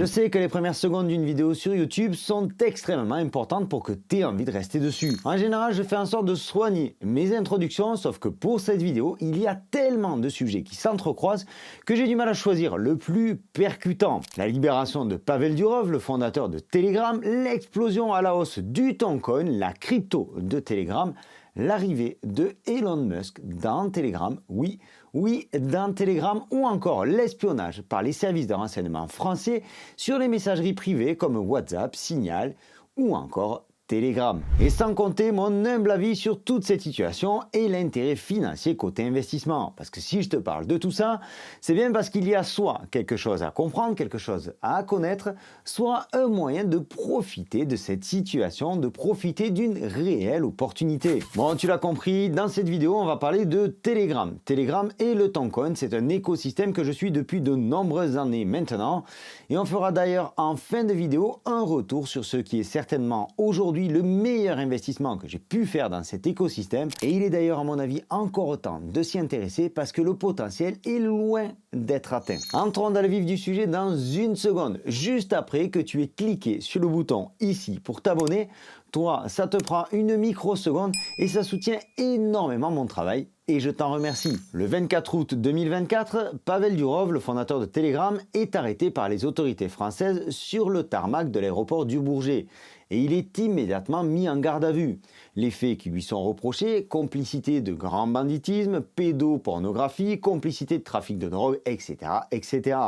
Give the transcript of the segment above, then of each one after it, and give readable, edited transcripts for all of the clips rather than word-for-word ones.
Je sais que les premières secondes d'une vidéo sur YouTube sont extrêmement importantes pour que tu aies envie de rester dessus. En général, je fais en sorte de soigner mes introductions, sauf que pour cette vidéo, il y a tellement de sujets qui s'entrecroisent que j'ai du mal à choisir le plus percutant. La libération de Pavel Durov, le fondateur de Telegram, l'explosion à la hausse du Toncoin, la crypto de Telegram, l'arrivée de Elon Musk dans Telegram, oui, dans Telegram, ou encore l'espionnage par les services de renseignement français sur les messageries privées comme WhatsApp, Signal ou encore Telegram. Et sans compter mon humble avis sur toute cette situation et l'intérêt financier côté investissement. Parce que si je te parle de tout ça, c'est bien parce qu'il y a soit quelque chose à comprendre, quelque chose à connaître, soit un moyen de profiter de cette situation, de profiter d'une réelle opportunité. Bon, tu l'as compris, dans cette vidéo, on va parler de Telegram. Telegram et le Toncoin, c'est un écosystème que je suis depuis de nombreuses années maintenant. Et on fera d'ailleurs en fin de vidéo un retour sur ce qui est certainement aujourd'hui le meilleur investissement que j'ai pu faire dans cet écosystème, et il est d'ailleurs à mon avis encore temps de s'y intéresser parce que le potentiel est loin d'être atteint. Entrons dans le vif du sujet dans une seconde, juste après que tu aies cliqué sur le bouton ici pour t'abonner. Toi, ça te prend une microseconde et ça soutient énormément mon travail et je t'en remercie. Le 24 août 2024, Pavel Durov, le fondateur de Telegram, est arrêté par les autorités françaises sur le tarmac de l'aéroport du Bourget et il est immédiatement mis en garde à vue. Les faits qui lui sont reprochés, complicité de grand banditisme, pédopornographie, complicité de trafic de drogue, etc. etc.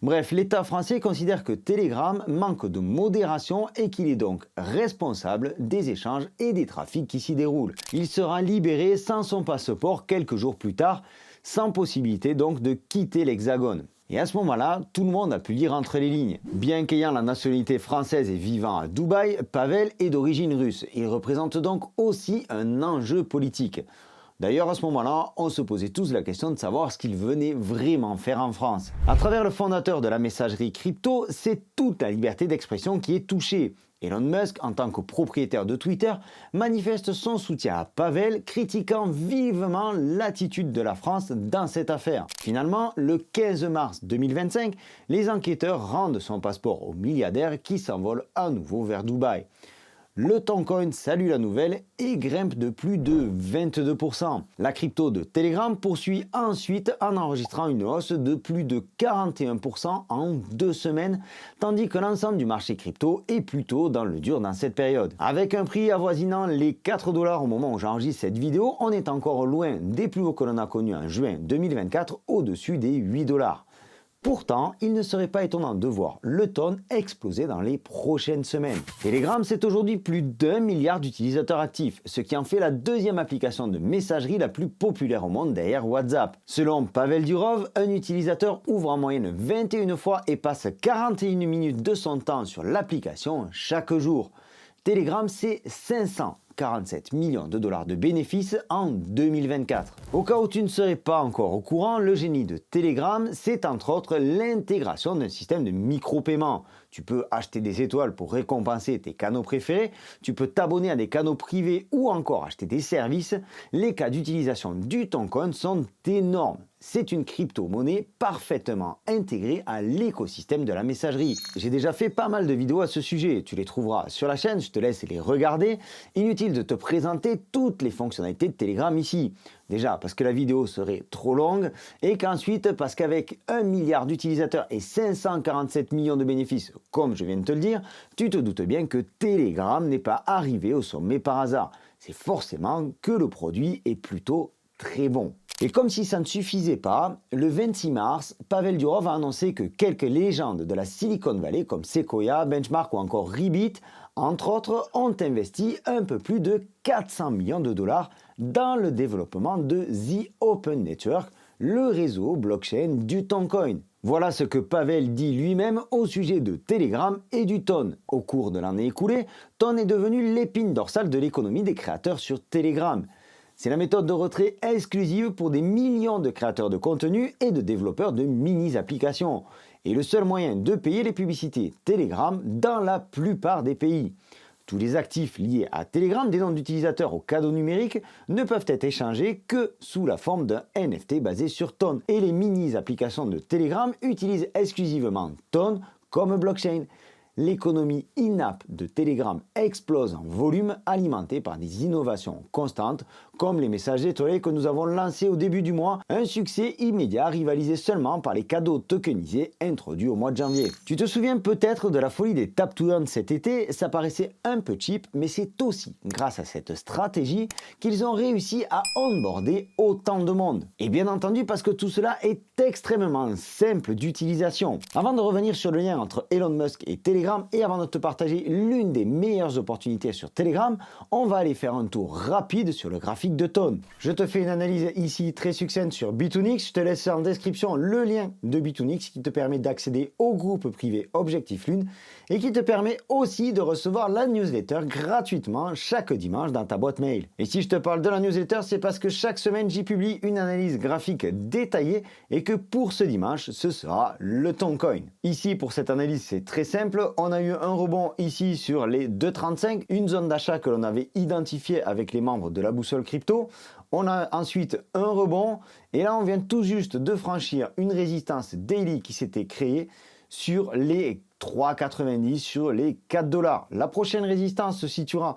Bref, l'État français considère que Telegram manque de modération et qu'il est donc responsable des échanges et des trafics qui s'y déroulent. Il sera libéré sans son passeport quelques jours plus tard, sans possibilité donc de quitter l'Hexagone. Et à ce moment-là, tout le monde a pu lire entre les lignes. Bien qu'ayant la nationalité française et vivant à Dubaï, Pavel est d'origine russe. Il représente donc aussi un enjeu politique. D'ailleurs, à ce moment-là, on se posait tous la question de savoir ce qu'il venait vraiment faire en France. À travers le fondateur de la messagerie crypto, c'est toute la liberté d'expression qui est touchée. Elon Musk, en tant que propriétaire de Twitter, manifeste son soutien à Pavel, critiquant vivement l'attitude de la France dans cette affaire. Finalement, le 15 mars 2025, les enquêteurs rendent son passeport au milliardaire qui s'envole à nouveau vers Dubaï. Le Toncoin salue la nouvelle et grimpe de plus de 22%. La crypto de Telegram poursuit ensuite en enregistrant une hausse de plus de 41% en 2 semaines, tandis que l'ensemble du marché crypto est plutôt dans le dur dans cette période. Avec un prix avoisinant les 4 $ au moment où j'enregistre cette vidéo, on est encore loin des plus hauts que l'on a connus en juin 2024, au-dessus des 8 $. Pourtant, il ne serait pas étonnant de voir le Ton exploser dans les prochaines semaines. Telegram, c'est aujourd'hui plus d'1 milliard d'utilisateurs actifs, ce qui en fait la deuxième application de messagerie la plus populaire au monde derrière WhatsApp. Selon Pavel Durov, un utilisateur ouvre en moyenne 21 fois et passe 41 minutes de son temps sur l'application chaque jour. Telegram, c'est 547 millions de dollars de bénéfices en 2024. Au cas où tu ne serais pas encore au courant, le génie de Telegram, c'est entre autres l'intégration d'un système de micro-paiement. Tu peux acheter des étoiles pour récompenser tes canaux préférés, tu peux t'abonner à des canaux privés ou encore acheter des services. Les cas d'utilisation du Toncoin sont énormes. C'est une crypto-monnaie parfaitement intégrée à l'écosystème de la messagerie. J'ai déjà fait pas mal de vidéos à ce sujet, tu les trouveras sur la chaîne, je te laisse les regarder. Inutile de te présenter toutes les fonctionnalités de Telegram ici. Déjà parce que la vidéo serait trop longue et qu'ensuite parce qu'avec 1 milliard d'utilisateurs et 547 millions de bénéfices, comme je viens de te le dire, tu te doutes bien que Telegram n'est pas arrivé au sommet par hasard. C'est forcément que le produit est plutôt très bon. Et comme si ça ne suffisait pas, le 26 mars, Pavel Durov a annoncé que quelques légendes de la Silicon Valley comme Sequoia, Benchmark ou encore Rebit, entre autres, ont investi un peu plus de 400 millions de dollars dans le développement de The Open Network, le réseau blockchain du Toncoin. Voilà ce que Pavel dit lui-même au sujet de Telegram et du Ton. Au cours de l'année écoulée, Ton est devenu l'épine dorsale de l'économie des créateurs sur Telegram. C'est la méthode de retrait exclusive pour des millions de créateurs de contenu et de développeurs de mini-applications. Et le seul moyen de payer les publicités Telegram dans la plupart des pays. Tous les actifs liés à Telegram, des noms d'utilisateurs aux cadeaux numériques, ne peuvent être échangés que sous la forme d'un NFT basé sur Ton. Et les mini-applications de Telegram utilisent exclusivement Ton comme blockchain. L'économie in-app de Telegram explose en volume, alimentée par des innovations constantes, comme les messages étoilés que nous avons lancés au début du mois, un succès immédiat rivalisé seulement par les cadeaux tokenisés introduits au mois de janvier. Tu te souviens peut-être de la folie des tap to earn cet été, ça paraissait un peu cheap, mais c'est aussi grâce à cette stratégie qu'ils ont réussi à onboarder autant de monde. Et bien entendu parce que tout cela est extrêmement simple d'utilisation. Avant de revenir sur le lien entre Elon Musk et Telegram, et avant de te partager l'une des meilleures opportunités sur Telegram, on va aller faire un tour rapide sur le graphique de Ton. Je te fais une analyse ici très succincte sur Bitonix, je te laisse en description le lien de Bitonix qui te permet d'accéder au groupe privé Objectif Lune et qui te permet aussi de recevoir la newsletter gratuitement chaque dimanche dans ta boîte mail. Et si je te parle de la newsletter, c'est parce que chaque semaine j'y publie une analyse graphique détaillée et que pour ce dimanche, ce sera le Toncoin. Ici pour cette analyse, c'est très simple. On a eu un rebond ici sur les 2,35, une zone d'achat que l'on avait identifiée avec les membres de la boussole crypto. On a ensuite un rebond et là on vient tout juste de franchir une résistance daily qui s'était créée sur les 3,90, sur les 4 $. La prochaine résistance se situera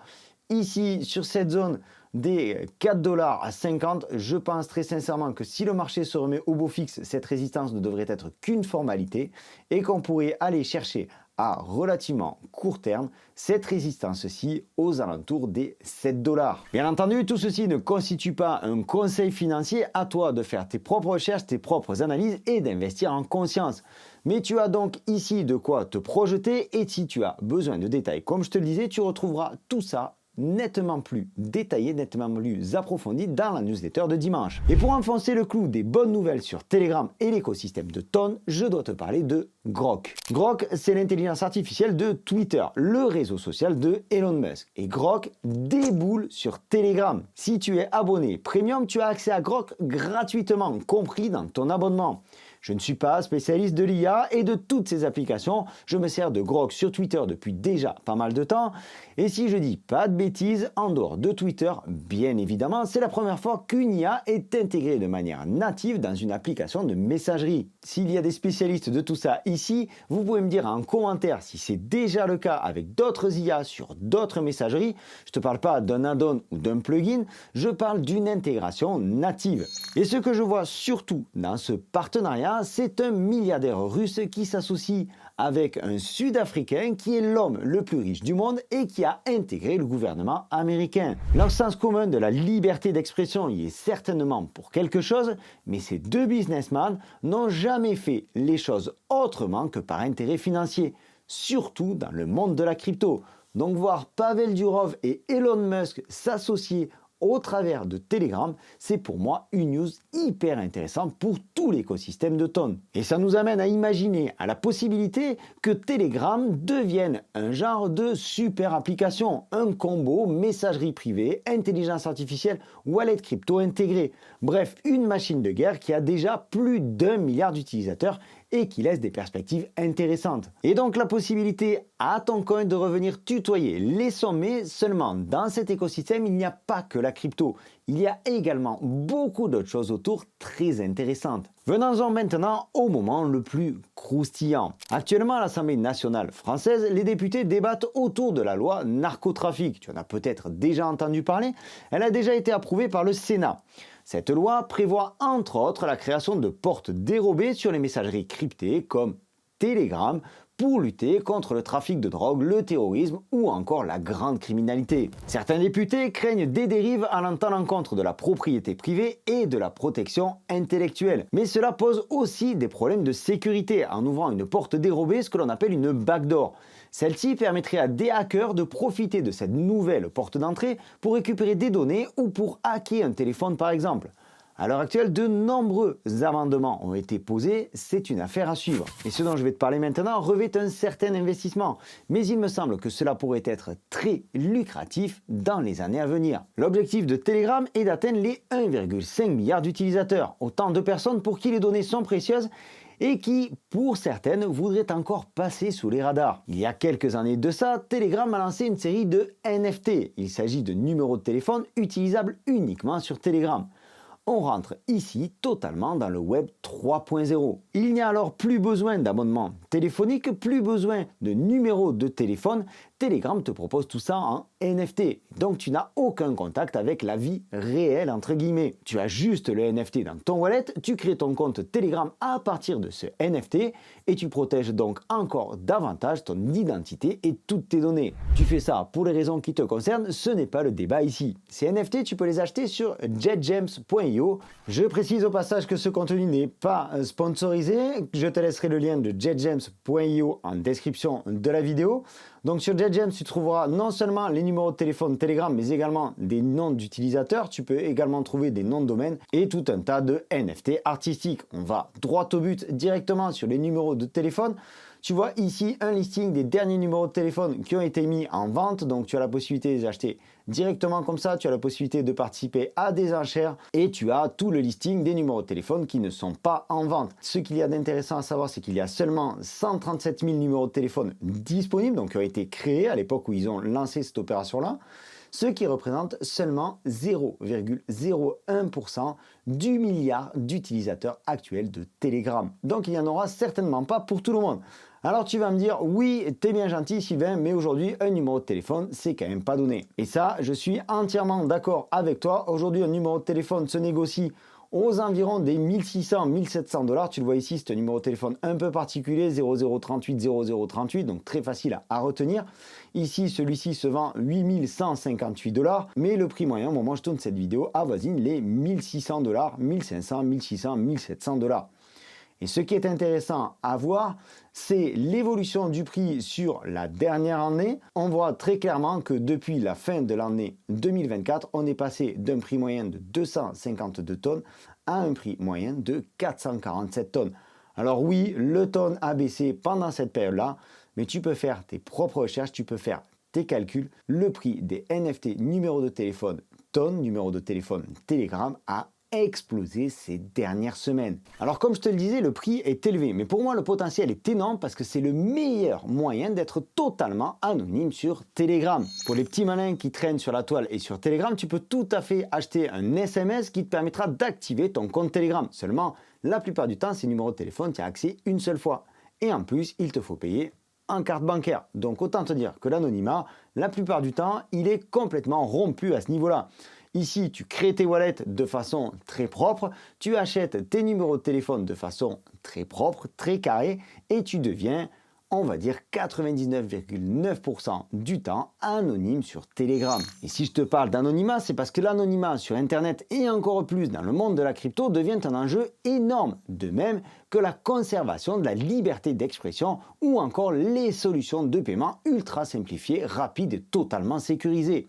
ici sur cette zone des 4,50 $. Je pense très sincèrement que si le marché se remet au beau fixe, cette résistance ne devrait être qu'une formalité et qu'on pourrait aller chercher à relativement court terme cette résistance-ci aux alentours des 7 $. Bien entendu, tout ceci ne constitue pas un conseil financier, à toi de faire tes propres recherches, tes propres analyses et d'investir en conscience. Mais tu as donc ici de quoi te projeter et si tu as besoin de détails, comme je te le disais, tu retrouveras tout ça nettement plus détaillé, nettement plus approfondi dans la newsletter de dimanche. Et pour enfoncer le clou des bonnes nouvelles sur Telegram et l'écosystème de Ton, je dois te parler de Grok. Grok, c'est l'intelligence artificielle de Twitter, le réseau social de Elon Musk. Et Grok déboule sur Telegram. Si tu es abonné Premium, tu as accès à Grok gratuitement, compris dans ton abonnement. Je ne suis pas spécialiste de l'IA et de toutes ces applications. Je me sers de Grok sur Twitter depuis déjà pas mal de temps. Et si je dis pas de bêtises, en dehors de Twitter, bien évidemment, c'est la première fois qu'une IA est intégrée de manière native dans une application de messagerie. S'il y a des spécialistes de tout ça ici, vous pouvez me dire en commentaire si c'est déjà le cas avec d'autres IA sur d'autres messageries. Je ne te parle pas d'un add-on ou d'un plugin, je parle d'une intégration native. Et ce que je vois surtout dans ce partenariat, c'est un milliardaire russe qui s'associe avec un Sud-Africain qui est l'homme le plus riche du monde et qui a intégré le gouvernement américain. Leur sens commun de la liberté d'expression y est certainement pour quelque chose, mais ces deux businessmen n'ont jamais fait les choses autrement que par intérêt financier, surtout dans le monde de la crypto. Donc voir Pavel Durov et Elon Musk s'associer au travers de Telegram, c'est pour moi une news hyper intéressante pour tout l'écosystème de Ton. Et ça nous amène à imaginer à la possibilité que Telegram devienne un genre de super application, un combo messagerie privée, intelligence artificielle, wallet crypto intégré. Bref, une machine de guerre qui a déjà plus d'1 milliard d'utilisateurs et qui laisse des perspectives intéressantes. Et donc la possibilité à Toncoin de revenir tutoyer les sommets, seulement dans cet écosystème, il n'y a pas que la crypto. Il y a également beaucoup d'autres choses autour très intéressantes. Venons-en maintenant au moment le plus croustillant. Actuellement à l'Assemblée nationale française, les députés débattent autour de la loi narcotrafic. Tu en as peut-être déjà entendu parler, elle a déjà été approuvée par le Sénat. Cette loi prévoit entre autres la création de portes dérobées sur les messageries cryptées comme Telegram pour lutter contre le trafic de drogue, le terrorisme ou encore la grande criminalité. Certains députés craignent des dérives allant à l'encontre de la propriété privée et de la protection intellectuelle. Mais cela pose aussi des problèmes de sécurité en ouvrant une porte dérobée, ce que l'on appelle une backdoor. Celle-ci permettrait à des hackers de profiter de cette nouvelle porte d'entrée pour récupérer des données ou pour hacker un téléphone par exemple. À l'heure actuelle, de nombreux amendements ont été posés, c'est une affaire à suivre. Et ce dont je vais te parler maintenant revêt un certain investissement, mais il me semble que cela pourrait être très lucratif dans les années à venir. L'objectif de Telegram est d'atteindre les 1,5 milliard d'utilisateurs, autant de personnes pour qui les données sont précieuses et qui, pour certaines, voudraient encore passer sous les radars. Il y a quelques années de ça, Telegram a lancé une série de NFT. Il s'agit de numéros de téléphone utilisables uniquement sur Telegram. On rentre ici totalement dans le web 3.0. Il n'y a alors plus besoin d'abonnement téléphonique, plus besoin de numéro de téléphone. Telegram te propose tout ça en NFT. Donc tu n'as aucun contact avec la vie réelle entre guillemets. Tu as juste le NFT dans ton wallet, tu crées ton compte Telegram à partir de ce NFT et tu protèges donc encore davantage ton identité et toutes tes données. Tu fais ça pour les raisons qui te concernent, ce n'est pas le débat ici. Ces NFT, tu peux les acheter sur jetgems.io. Je précise au passage que ce contenu n'est pas sponsorisé. Je te laisserai le lien de jetgems.io en description de la vidéo. Donc sur JetGems, tu trouveras non seulement les numéros de téléphone Telegram, mais également des noms d'utilisateurs. Tu peux également trouver des noms de domaine et tout un tas de NFT artistiques. On va droit au but directement sur les numéros de téléphone. Tu vois ici un listing des derniers numéros de téléphone qui ont été mis en vente. Donc tu as la possibilité de les acheter directement comme ça. Tu as la possibilité de participer à des enchères et tu as tout le listing des numéros de téléphone qui ne sont pas en vente. Ce qu'il y a d'intéressant à savoir, c'est qu'il y a seulement 137 000 numéros de téléphone disponibles, donc qui ont été créés à l'époque où ils ont lancé cette opération-là, ce qui représente seulement 0,01% du milliard d'utilisateurs actuels de Telegram. Donc il n'y en aura certainement pas pour tout le monde. Alors tu vas me dire, oui, t'es bien gentil Sylvain, mais aujourd'hui, un numéro de téléphone, c'est quand même pas donné. Et ça, je suis entièrement d'accord avec toi. Aujourd'hui, un numéro de téléphone se négocie aux environs des 1600-1700 $. Tu le vois ici, c'est un numéro de téléphone un peu particulier, 0038 donc très facile à retenir. Ici, celui-ci se vend 8158 $, mais le prix moyen au moment où je tourne cette vidéo avoisine les 1600 $, 1500, 1600, 1700 $. Et ce qui est intéressant à voir, c'est l'évolution du prix sur la dernière année. On voit très clairement que depuis la fin de l'année 2024, on est passé d'un prix moyen de 252 tonnes à un prix moyen de 447 tonnes. Alors oui, le tonne a baissé pendant cette période-là, mais tu peux faire tes propres recherches, tu peux faire tes calculs. Le prix des NFT numéro de téléphone tonne, numéro de téléphone Telegram a explosé ces dernières semaines. Alors comme je te le disais, le prix est élevé, mais pour moi le potentiel est énorme parce que c'est le meilleur moyen d'être totalement anonyme sur Telegram. Pour les petits malins qui traînent sur la toile et sur Telegram, tu peux tout à fait acheter un SMS qui te permettra d'activer ton compte Telegram. Seulement, la plupart du temps, ces numéros de téléphone, tu as accès une seule fois. Et en plus, il te faut payer en carte bancaire. Donc autant te dire que l'anonymat, la plupart du temps, il est complètement rompu à ce niveau-là. Ici, tu crées tes wallets de façon très propre, tu achètes tes numéros de téléphone de façon très propre, très carrée, et tu deviens, on va dire, 99,9% du temps anonyme sur Telegram. Et si je te parle d'anonymat, c'est parce que l'anonymat sur Internet et encore plus dans le monde de la crypto devient un enjeu énorme, de même que la conservation de la liberté d'expression ou encore les solutions de paiement ultra simplifiées, rapides et totalement sécurisées.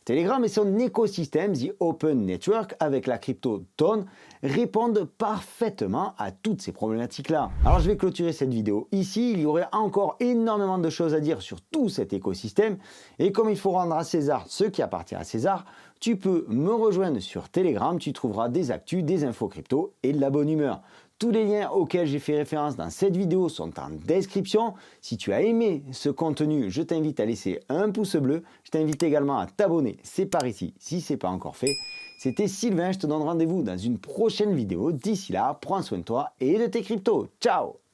Telegram et son écosystème, The Open Network, avec la crypto Ton, répondent parfaitement à toutes ces problématiques-là. Alors je vais clôturer cette vidéo ici, il y aurait encore énormément de choses à dire sur tout cet écosystème, et comme il faut rendre à César ce qui appartient à César, tu peux me rejoindre sur Telegram, tu trouveras des actus, des infos crypto et de la bonne humeur. Tous les liens auxquels j'ai fait référence dans cette vidéo sont en description. Si tu as aimé ce contenu, je t'invite à laisser un pouce bleu. Je t'invite également à t'abonner, c'est par ici, si ce n'est pas encore fait. C'était Sylvain, je te donne rendez-vous dans une prochaine vidéo. D'ici là, prends soin de toi et de tes cryptos. Ciao!